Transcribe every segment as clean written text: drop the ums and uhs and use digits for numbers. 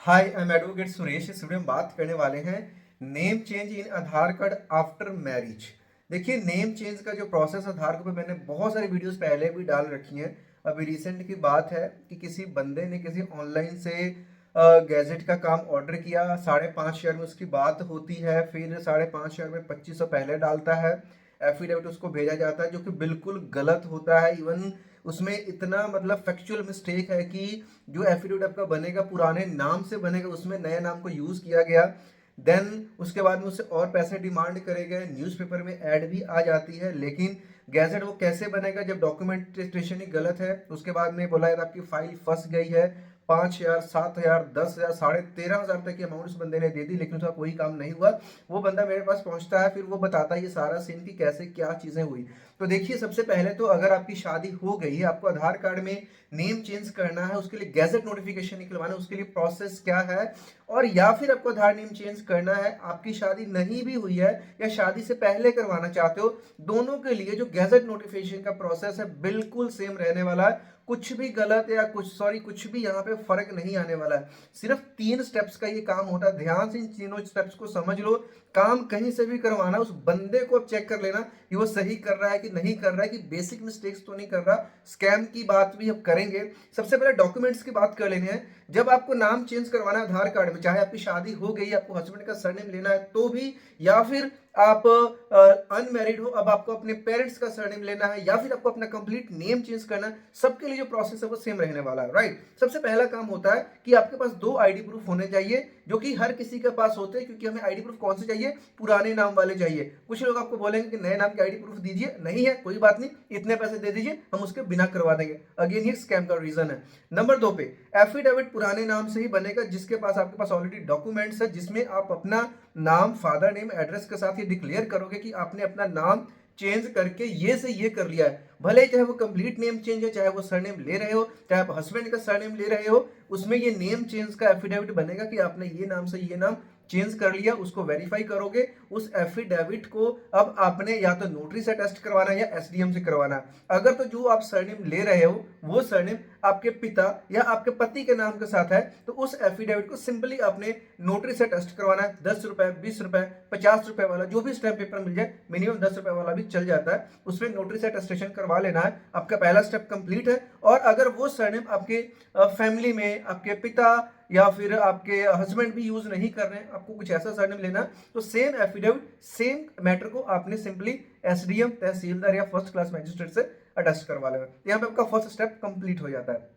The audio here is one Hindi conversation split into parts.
Hi I am advocate Suresh. इस वीडियो में बात करने वाले हैं name change in Aadhaar card after marriage. देखिए, नेम चेंज का जो प्रोसेस आधार कार्ड पे मैंने बहुत सारी वीडियोस पहले भी डाल रखी हैं। अभी रिसेंट की बात है कि किसी बंदे ने किसी ऑनलाइन से गैजेट का काम ऑर्डर किया, 5,500 में उसकी बात होती है, फिर 5,500 में 2,500 पहले डालता है, एफिडेविट उसको भेजा जाता है जो कि बिल्कुल गलत होता है। इवन उसमें इतना मतलब फैक्चुअल मिस्टेक है कि जो एफिडेविट आपका बनेगा पुराने नाम से बनेगा, उसमें नए नाम को यूज किया गया। देन उसके बाद में उससे और पैसे डिमांड करे गए, न्यूज़पेपर में ऐड भी आ जाती है। लेकिन गैजेट वो कैसे बनेगा जब डॉक्यूमेंटेशन ही गलत है। उसके बाद में बोला यार आपकी फाइल फंस गई है, 5,000, 7,000, 10,000, 13,500 तक की अमाउंट उस बंदे ने दे दी, लेकिन उसका कोई काम नहीं हुआ। वो बंदा मेरे पास पहुंचता है, फिर वो बताता है ये सारा सीन की कैसे क्या चीजें हुई। तो देखिए, सबसे पहले तो अगर आपकी शादी हो गई है, आपको आधार कार्ड में नेम चेंज करना है, उसके लिए गैजेट नोटिफिकेशन निकलवाना है, उसके लिए प्रोसेस क्या है। और या फिर आपको आधार नेम चेंज करना है, आपकी शादी नहीं भी हुई है या शादी से पहले करवाना चाहते हो, दोनों के लिए जो गैजेट नोटिफिकेशन का प्रोसेस है बिल्कुल सेम रहने वाला है। कुछ भी गलत या कुछ भी यहाँ पे फर्क नहीं आने वाला है। सिर्फ 3 स्टेप्स का ये काम होता है। ध्यान से इन तीनों स्टेप्स को समझ लो। काम कहीं से भी करवाना, उस बंदे को अब चेक कर लेना कि वो सही कर रहा है कि नहीं कर रहा है, कि बेसिक मिस्टेक्स तो नहीं कर रहा। स्कैम की बात भी अब करेंगे। सबसे पहले डॉक्यूमेंट्स की बात कर लेने हैं। जब आपको नाम चेंज करवाना है आधार कार्ड में, चाहे आपकी शादी हो गई, आपको हस्बैंड का सरनेम लेना है तो भी, या फिर आप अनमैरिड हो, अब आपको अपने पेरेंट्स का सरनेम लेना है, या फिर आपको अपना कंप्लीट नेम चेंज करना है, सबके लिए जो प्रोसेस है वो सेम रहने वाला है। राइट। सबसे पहला काम होता है कि आपके पास 2 आईडी प्रूफ होने चाहिए, जो कि हर किसी के पास होते हैं। क्योंकि हमें आईडी प्रूफ कौन से चाहिए? पुराने नाम वाले चाहिए। कुछ लोग आपको बोलेंगे कि नए नाम के आईडी प्रूफ दीजिए, नहीं है कोई बात नहीं, इतने पैसे दे दीजिए, हम उसके बिना करवा देंगे। अगेन ये स्कैम का रीजन है। नंबर 2 पे एफिडेविट पुराने नाम से ही बनेगा, जिसके पास आपके पास ऑलरेडी डॉक्यूमेंट्स है, जिसमें आप अपना नाम, फादर नेम, एड्रेस के साथ ये डिक्लेयर करोगे कि आपने अपना नाम चेंज करके ये से ये कर लिया है। भले चाहे वो कंप्लीट नेम चेंज है, चाहे वो सरनेम ले रहे हो, चाहे आप हस्बैंड का सरनेम ले रहे हो, उसमें ये नेम चेंज का एफिडेविट बनेगा कि आपने ये नाम से ये नाम चेंज कर लिया। उसको वेरीफाई करोगे। उस एफिडेविट को अब आपने या तो नोटरी से टेस्ट करवाना है या एसडीएम से करवाना है। अगर तो जो आप सरनेम ले रहे हो वो सरनेम आपके पिता या आपके पति के नाम के साथ है, तो उस एफिडेविट को सिंपली आपने नोटरी से टेस्ट करवाना है। 10 रुपए, 20 रुपए, 50 रुपए वाला जो भी स्टैम्प पेपर मिल जाए, मिनिमम 10 रुपए वाला भी चल जाता है, उसमें नोटरी से टेस्टेशन करवा लेना है। आपका पहला स्टेप कंप्लीट है। और अगर वो सरनेम आपके फैमिली में आपके पिता या फिर आपके हस्बैंड भी यूज नहीं कर रहे हैं, आपको कुछ ऐसा सरनेम लेना, तो सेम एफिडेविट, सेम मैटर को आपने सिंपली एसडीएम, तहसीलदार या फर्स्ट क्लास मैजिस्ट्रेट से अटेस्ट करवा लेना। यहाँ पे आपका फर्स्ट स्टेप कंप्लीट हो जाता है।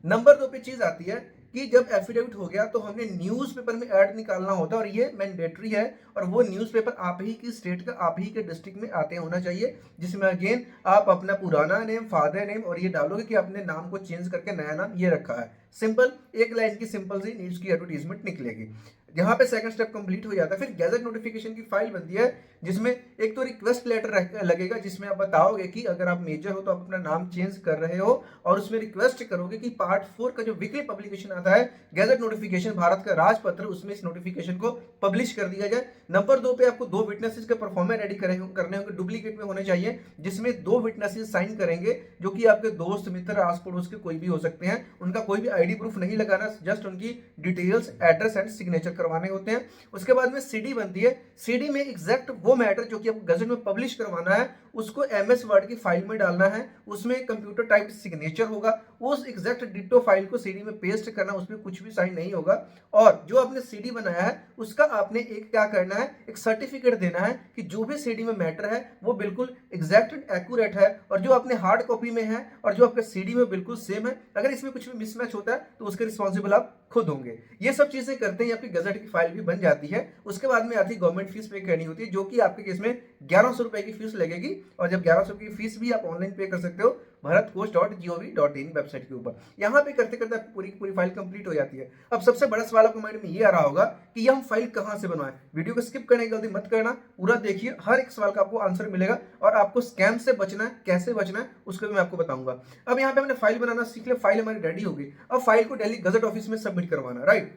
नंबर 2 पे चीज आती है कि जब एफिडेविट हो गया तो हमने न्यूज़पेपर में ऐड निकालना होता है, और ये मैंडेटरी है। और वो न्यूज़पेपर आप ही की स्टेट का, आप ही के डिस्ट्रिक्ट में आते होना चाहिए, जिसमें अगेन आप अपना पुराना नेम, फादर नेम और ये डालोगे कि आपने नाम को चेंज करके नया नाम ये रखा है। सिंपल, एक लाइन की सिंपल सी न्यूज की एडवर्टीजमेंट निकलेगी। यहाँ पे सेकंड स्टेप कंप्लीट हो जाता है। फिर गैजेट नोटिफिकेशन की फाइल बनती है, जिसमें एक तो रिक्वेस्ट लेटर लगेगा, जिसमें आप बताओगे कि अगर आप मेजर हो तो आप अपना नाम चेंज कर रहे हो, और उसमें रिक्वेस्ट करोगे कि पार्ट 4 का जो वीकली पब्लिकेशन आता है गैजेट नोटिफिकेशन, भारत का राजपत्र, उसमें इस नोटिफिकेशन को पब्लिश कर दिया जाए। नंबर 2 पे आपको 2 विटनेसेस के परफॉर्मेंस रेडी करने होंगे, डुप्लीकेट में होने चाहिए, जिसमें 2 विटनेसेस साइन करेंगे, जो कि आपके दोस्त, मित्र, आस पड़ोस के कोई भी हो सकते हैं। उनका कोई भी आईडी प्रूफ नहीं लगाना, जस्ट उनकी डिटेल्स, एड्रेस एंड सिग्नेचर करवाने होते हैं। उसके बाद में सीडी बनती है। सीडी में एग्जैक्ट वो मैटर जो कि आपको गजट में पब्लिश करवाना है, उसको एमएस वर्ड की फाइल में डालना है। उसमें कंप्यूटर टाइप सिग्नेचर होगा, उस एग्जैक्ट डिटो फाइल को सीडी में पेस्ट करना, उसमें कुछ भी साइन नहीं होगा। और जो आपने सीडी बनाया है उसका आपने एक क्या करना है, एक सर्टिफिकेट देना है कि जो भी सीडी में मैटर है वो बिल्कुल एग्जैक्ट एंड एक्यूरेट है, और जो अपने हार्ड कॉपी में है और जो आपके सीडी में बिल्कुल सेम है। अगर इसमें कुछ भी मिसमैच होता है तो उसके रिस्पॉन्सिबल आप खुद होंगे। ये सब चीजें करते हैं, आपकी गजट की फाइल भी बन जाती है। उसके बाद में आती गवर्नमेंट फीस पे करनी होती है, जो कि आपके केस में 1100 रुपए की फीस लगेगी। और जब 1100 की फीस भी आप ऑनलाइन पे कर सकते हो bharatcoach.gov.in वेबसाइट के ऊपर। यहाँ पे करते करते आपकी पूरी की पूरी फाइल कंप्लीट हो जाती है। अब सबसे बड़ा सवाल आपको माइंड में ये आ रहा होगा कि ये हम फाइल कहाँ से बनवाएं। वीडियो को स्किप करने की गलती मत करना, पूरा देखिए, हर एक सवाल का आपको आंसर मिलेगा। और आपको स्कैम से बचना है, कैसे बचना है उसको भी मैं आपको बताऊंगा। अब यहाँ पे हमने फाइल बनाना सीख लिया, फाइल हमारी रेडी होगी। अब फाइल को दिल्ली गजट ऑफिस में सबमिट करवाना, राइट।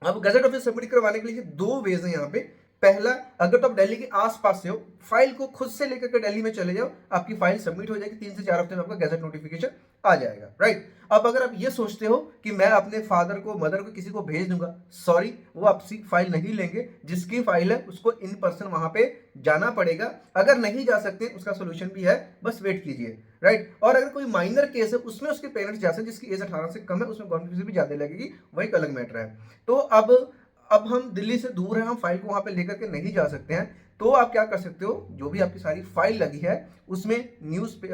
अब गजट ऑफिस सबमिट करवाने के लिए 2 वेज है यहाँ पे। पहला, अगर तो आप दिल्ली के आसपास से हो, फाइल को खुद से लेकर के दिल्ली में चले जाओ, आपकी फाइल सबमिट हो जाएगी, 3 से 4 हफ्ते में आपका गैजेट नोटिफिकेशन आ जाएगा, राइट। अब अगर आप ये सोचते हो कि मैं अपने फादर को, मदर को, किसी को भेज दूंगा, सॉरी, वो आपसी फाइल नहीं लेंगे। जिसकी फाइल है उसको इन पर्सन वहां पे जाना पड़ेगा। अगर नहीं जा सकते, उसका सोल्यूशन भी है, बस वेट कीजिए, राइट। और अगर कोई माइनर केस है, उसमें उसके पेरेंट्स जा सकते, जिसकी एज 18 से कम है, उसमें गवर्नमेंट फीस भी ज्यादा लगेगी, वही एक अलग मैटर है। तो अब हम दिल्ली से दूर हैं, हम फाइल को वहां पे लेकर के नहीं जा सकते हैं, तो आप क्या कर सकते हो, जो भी आपकी सारी फाइल लगी है उसमें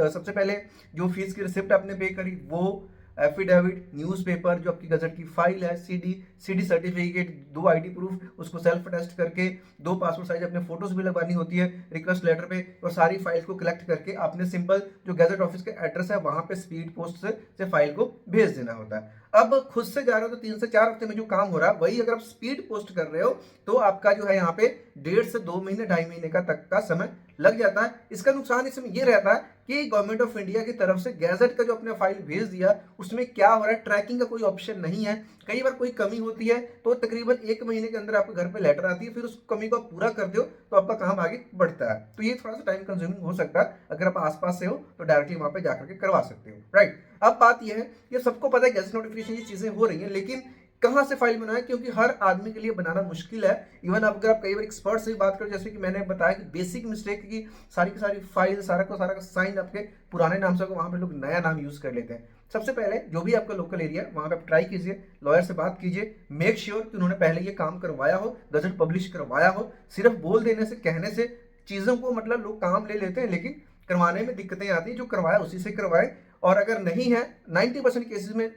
सबसे पहले जो फीस की रिसिप्ट आपने पे करी वो, एफिडेविट, न्यूज़पेपर, जो आपकी गजट की फाइल है, सीडी सर्टिफिकेट, 2 आईडी प्रूफ, उसको सेल्फ अटेस्ट करके 2 पासपोर्ट साइज अपने फोटोज भी लगवानी होती है रिक्वेस्ट लेटर पे, और सारी फाइल्स को कलेक्ट करके आपने सिंपल जो गैजेट ऑफिस का एड्रेस है वहां पे स्पीड पोस्ट से फाइल को भेज देना होता है। अब खुद से जा रहे हो तो 3 से 4 हफ्ते में जो काम हो रहा है, वही अगर आप स्पीड पोस्ट कर रहे हो तो आपका जो है यहाँ पे 1.5 से 2 महीने, 2.5 महीने का तक का समय लग जाता है। इसका नुकसान इसमें ये रहता है कि गवर्नमेंट ऑफ इंडिया की तरफ से गैजेट का जो अपने फाइल भेज दिया, उसमें क्या हो रहा है, ट्रैकिंग का कोई ऑप्शन नहीं है। कई बार कोई कमी होती है तो तकरीबन 1 महीने के अंदर आपके घर पे लेटर आती है, फिर उस कमी को आप पूरा कर दो तो आपका काम आगे बढ़ता है। तो ये थोड़ा सा टाइम कंज्यूमिंग हो सकता है। अगर आप आसपास से हो तो डायरेक्टली वहां पे जाकर के करवा सकते हो, राइट। अब बात यह है, ये सबको पता है गैजेट नोटिफिकेशन ये चीजें हो रही हैं, लेकिन कहां से फाइल बनाए, क्योंकि हर आदमी के लिए बनाना मुश्किल है। इवन अगर आप कई बार एक्सपर्ट से भी बात करो, जैसे कि मैंने बताया कि बेसिक मिस्टेक की सारी फाइल, सारा का साइन आपके पुराने नाम से, वहां पे लोग नया नाम यूज कर लेते हैं। सबसे पहले जो भी आपका लोकल एरिया, वहां पे आप ट्राई कीजिए, लॉयर से बात कीजिए, मेक श्योर कि उन्होंने पहले ये काम करवाया हो, गजट पब्लिश करवाया हो। सिर्फ बोल देने से, कहने से चीजों को, मतलब लोग काम ले लेते हैं, लेकिन करवाने में दिक्कतें आती हैं। जो करवाया उसी से करवाए। और अगर नहीं है, 90% केसेस में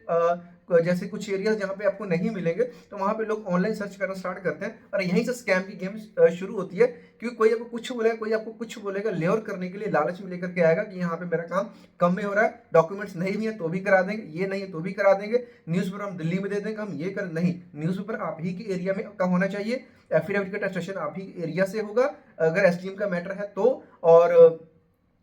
जैसे कुछ एरियाज जहाँ पे आपको नहीं मिलेंगे, तो वहां पे लोग ऑनलाइन सर्च करना स्टार्ट करते हैं, और यहीं से स्कैम की गेम शुरू होती है। क्योंकि कोई आपको कुछ बोलेगा, कोई आपको कुछ बोलेगा, लेवर करने के लिए, लालच में लेकर के आएगा कि यहाँ पे मेरा काम कम में हो रहा है, डॉक्यूमेंट्स नहीं भी है तो भी करा देंगे, ये नहीं है तो भी करा देंगे, न्यूज़पेपर हम दिल्ली में दे देंगे, हम ये कर, नहीं, न्यूज़पेपर आप ही के एरिया में का होना चाहिए, एफिडेविट का टेस्टेशन आप ही एरिया से होगा अगर एसडीएम का मैटर है तो। और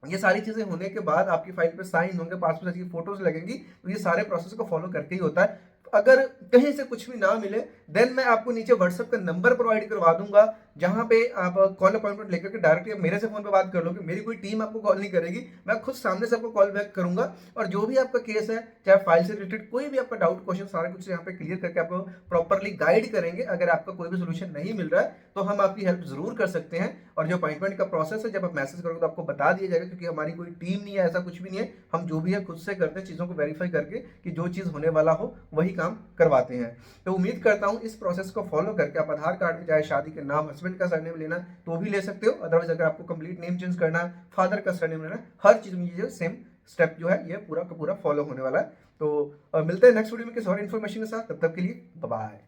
ये सारी चीजें होने के बाद आपकी फाइल पे साइन होंगे, पासपोर्ट साइज की फोटोज लगेंगी, तो ये सारे प्रोसेस को फॉलो करके ही होता है। अगर कहीं से कुछ भी ना मिले, देन मैं आपको नीचे व्हाट्सएप का नंबर प्रोवाइड करवा दूंगा, जहां पे आप कॉल अपॉइंटमेंट लेकर के डायरेक्टली मेरे से फोन पे बात कर लोगे। मेरी कोई टीम आपको कॉल नहीं करेगी, मैं खुद सामने से आपको कॉल बैक करूंगा, और जो भी आपका केस है, चाहे फाइल से रिलेटेड कोई भी आपका डाउट, क्वेश्चन, सारा कुछ यहाँ पे क्लियर करके आपको प्रॉपरली गाइड करेंगे। अगर आपका कोई भी सोल्यूशन नहीं मिल रहा है तो हम आपकी हेल्प जरूर कर सकते हैं। और जो अपॉइंटमेंट का प्रोसेस है, जब आप मैसेज करोगे तो आपको बता दिया जाएगा, क्योंकि हमारी कोई टीम नहीं है, ऐसा कुछ भी नहीं है। हम जो भी है खुद से करते हैं, चीज़ों को वेरीफाई करके कि जो चीज़ होने वाला हो वही काम करवाते हैं। तो उम्मीद करता हूँ इस प्रोसेस को फॉलो करके आप आधार कार्ड में चाहे शादी के नाम, हस्बैंड का सरनेम लेना तो भी ले सकते हो। अदरवाइज अगर आपको कंप्लीट नेम चेंज करना है, फादर का सरनेम लेना, हर चीज़ में ये सेम स्टेप जो है ये पूरा का पूरा फॉलो होने वाला है। तो मिलते हैं नेक्स्ट वीडियो में किसी और इन्फॉर्मेशन के साथ। तब तक के लिए बाय बाय।